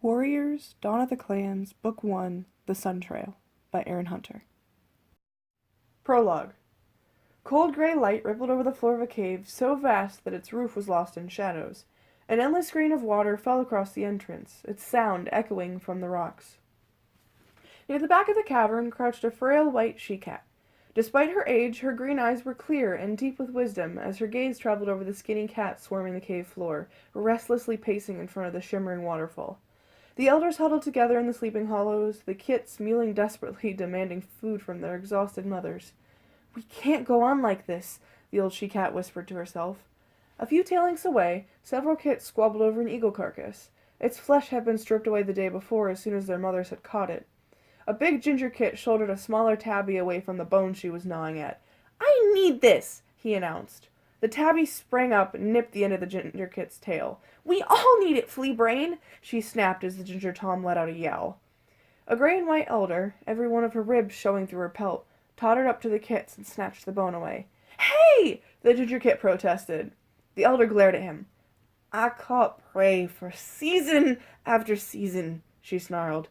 Warriors, Dawn of the Clans, Book 1, The Sun Trail, by Erin Hunter. Prologue. Cold gray light rippled over the floor of a cave so vast that its roof was lost in shadows. An endless screen of water fell across the entrance, its sound echoing from the rocks. Near the back of the cavern crouched a frail white she-cat. Despite her age, her green eyes were clear and deep with wisdom as her gaze traveled over the skinny cat swarming the cave floor, restlessly pacing in front of the shimmering waterfall. The elders huddled together in the sleeping hollows, the kits mewing desperately, demanding food from their exhausted mothers. "We can't go on like this," the old she-cat whispered to herself. A few tailings away, several kits squabbled over an eagle carcass. Its flesh had been stripped away the day before as soon as their mothers had caught it. A big ginger kit shouldered a smaller tabby away from the bone she was gnawing at. "I need this," he announced. The tabby sprang up and nipped the end of the ginger kit's tail. "We all need it, flea brain!" she snapped as the ginger tom let out a yowl. A gray and white elder, every one of her ribs showing through her pelt, tottered up to the kits and snatched the bone away. "Hey!" the ginger kit protested. The elder glared at him. "I caught prey for season after season," she snarled.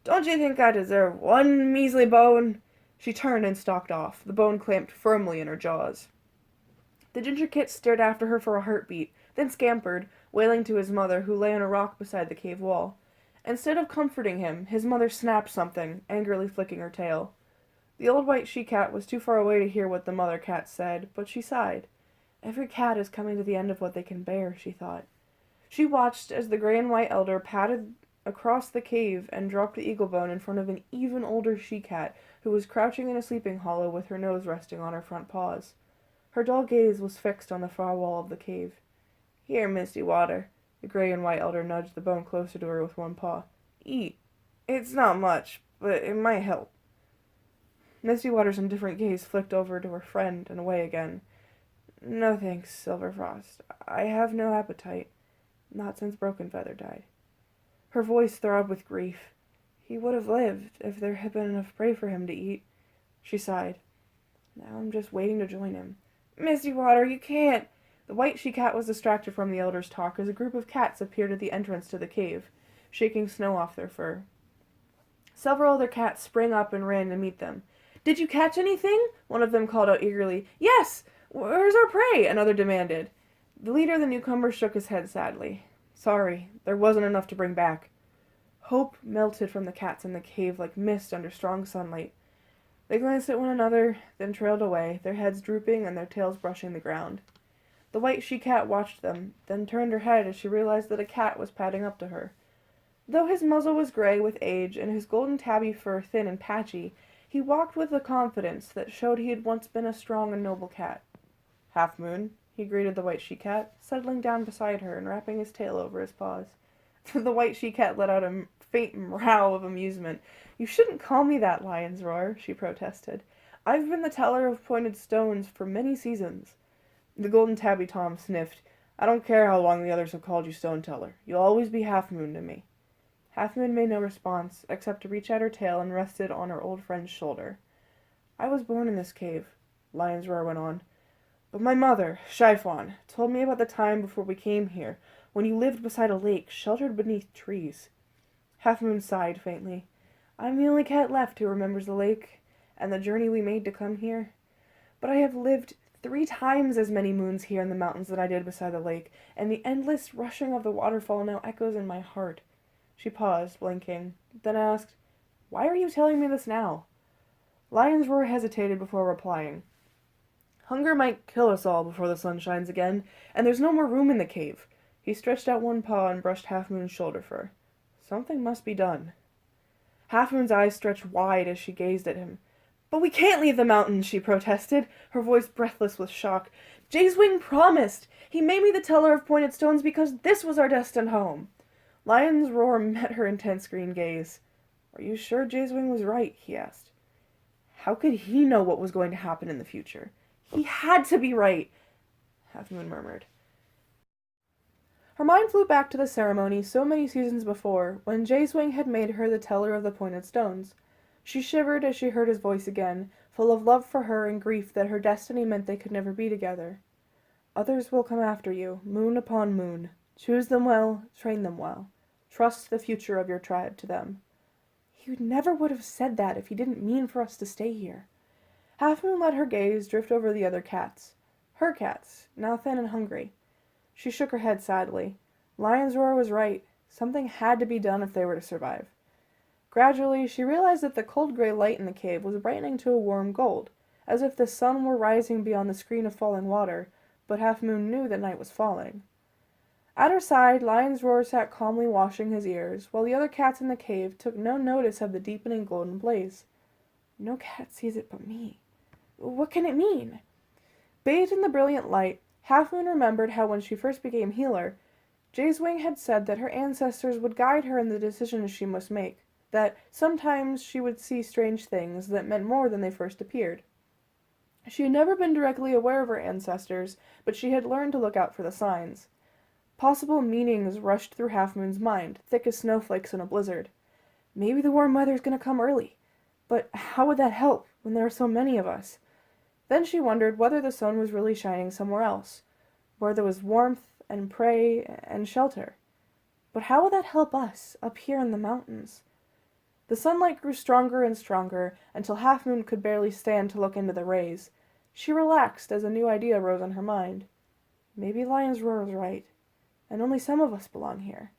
"Don't you think I deserve one measly bone?" She turned and stalked off, the bone clamped firmly in her jaws. The ginger kit stared after her for a heartbeat, then scampered, wailing to his mother, who lay on a rock beside the cave wall. Instead of comforting him, his mother snapped something, angrily flicking her tail. The old white she-cat was too far away to hear what the mother cat said, but she sighed. Every cat is coming to the end of what they can bear, she thought. She watched as the gray and white elder padded across the cave and dropped the eagle bone in front of an even older she-cat who was crouching in a sleeping hollow with her nose resting on her front paws. Her dull gaze was fixed on the far wall of the cave. "Here, Misty Water." The gray and white elder nudged the bone closer to her with one paw. "Eat. It's not much, but it might help." Misty Water's indifferent gaze flicked over to her friend and away again. "No thanks, Silverfrost. I have no appetite. Not since Broken Feather died." Her voice throbbed with grief. "He would have lived if there had been enough prey for him to eat." She sighed. "Now I'm just waiting to join him." "Misty Water, you can't!" The white she-cat was distracted from the elder's talk as a group of cats appeared at the entrance to the cave, shaking snow off their fur. Several other cats sprang up and ran to meet them. "Did you catch anything?" one of them called out eagerly. "Yes! Where's our prey?" another demanded. The leader of the newcomers shook his head sadly. "Sorry, there wasn't enough to bring back." Hope melted from the cats in the cave like mist under strong sunlight. They glanced at one another, then trailed away, their heads drooping and their tails brushing the ground. The white she-cat watched them, then turned her head as she realized that a cat was padding up to her. Though his muzzle was gray with age and his golden tabby fur thin and patchy, he walked with a confidence that showed he had once been a strong and noble cat. "Half Moon," he greeted the white she-cat, settling down beside her and wrapping his tail over his paws. The white she-cat let out a faint meow of amusement. "You shouldn't call me that, Lion's Roar," she protested. "I've been the teller of pointed stones for many seasons." The golden tabby tom sniffed. "I don't care how long the others have called you Stone Teller. You'll always be Half Moon to me." Half Moon made no response, except to reach out her tail and rest it on her old friend's shoulder. "I was born in this cave," Lion's Roar went on. "But my mother, Shifwan, told me about the time before we came here, when you lived beside a lake, sheltered beneath trees." Half Moon sighed faintly. "I'm the only cat left who remembers the lake, and the journey we made to come here. But I have lived 3 times as many moons here in the mountains than I did beside the lake, and the endless rushing of the waterfall now echoes in my heart." She paused, blinking, then asked, "Why are you telling me this now?" Lion's Roar hesitated before replying. "Hunger might kill us all before the sun shines again, and there's no more room in the cave." He stretched out one paw and brushed Half Moon's shoulder fur. "Something must be done." Half Moon's eyes stretched wide as she gazed at him. "But we can't leave the mountains," she protested, her voice breathless with shock. "Jayswing promised! He made me the teller of pointed stones because this was our destined home." Lion's Roar met her intense green gaze. "Are you sure Jayswing was right?" he asked. "How could he know what was going to happen in the future?" "He had to be right," Half Moon murmured. Her mind flew back to the ceremony so many seasons before, when Jayswing had made her the teller of the pointed stones. She shivered as she heard his voice again, full of love for her and grief that her destiny meant they could never be together. "Others will come after you, moon upon moon. Choose them well, train them well. Trust the future of your tribe to them." "He never would have said that if he didn't mean for us to stay here." Half Moon let her gaze drift over the other cats. Her cats, now thin and hungry. She shook her head sadly. Lion's Roar was right. Something had to be done if they were to survive. Gradually, she realized that the cold gray light in the cave was brightening to a warm gold, as if the sun were rising beyond the screen of falling water, but Half Moon knew that night was falling. At her side, Lion's Roar sat calmly washing his ears, while the other cats in the cave took no notice of the deepening golden blaze. No cat sees it but me. What can it mean? Bathed in the brilliant light, Half Moon remembered how when she first became healer, Jayswing had said that her ancestors would guide her in the decisions she must make, that sometimes she would see strange things that meant more than they first appeared. She had never been directly aware of her ancestors, but she had learned to look out for the signs. Possible meanings rushed through Half Moon's mind, thick as snowflakes in a blizzard. Maybe the warm weather's going to come early. But how would that help when there are so many of us? Then she wondered whether the sun was really shining somewhere else, where there was warmth and prey and shelter. But how would that help us, up here in the mountains? The sunlight grew stronger and stronger, until Half Moon could barely stand to look into the rays. She relaxed as a new idea rose in her mind. Maybe Lion's Roar was right, and only some of us belong here.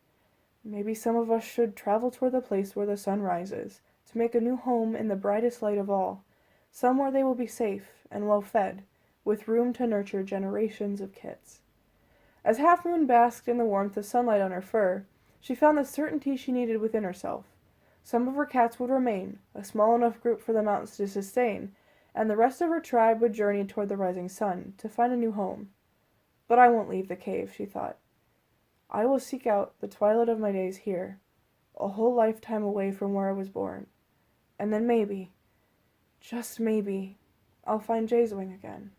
Maybe some of us should travel toward the place where the sun rises, to make a new home in the brightest light of all, somewhere they will be safe and well fed, with room to nurture generations of kits. As Half Moon basked in the warmth of sunlight on her fur, she found the certainty she needed within herself. Some of her cats would remain, a small enough group for the mountains to sustain, and the rest of her tribe would journey toward the rising sun, to find a new home. But I won't leave the cave, she thought. I will seek out the twilight of my days here, a whole lifetime away from where I was born. And then maybe, just maybe, I'll find Jayswing again.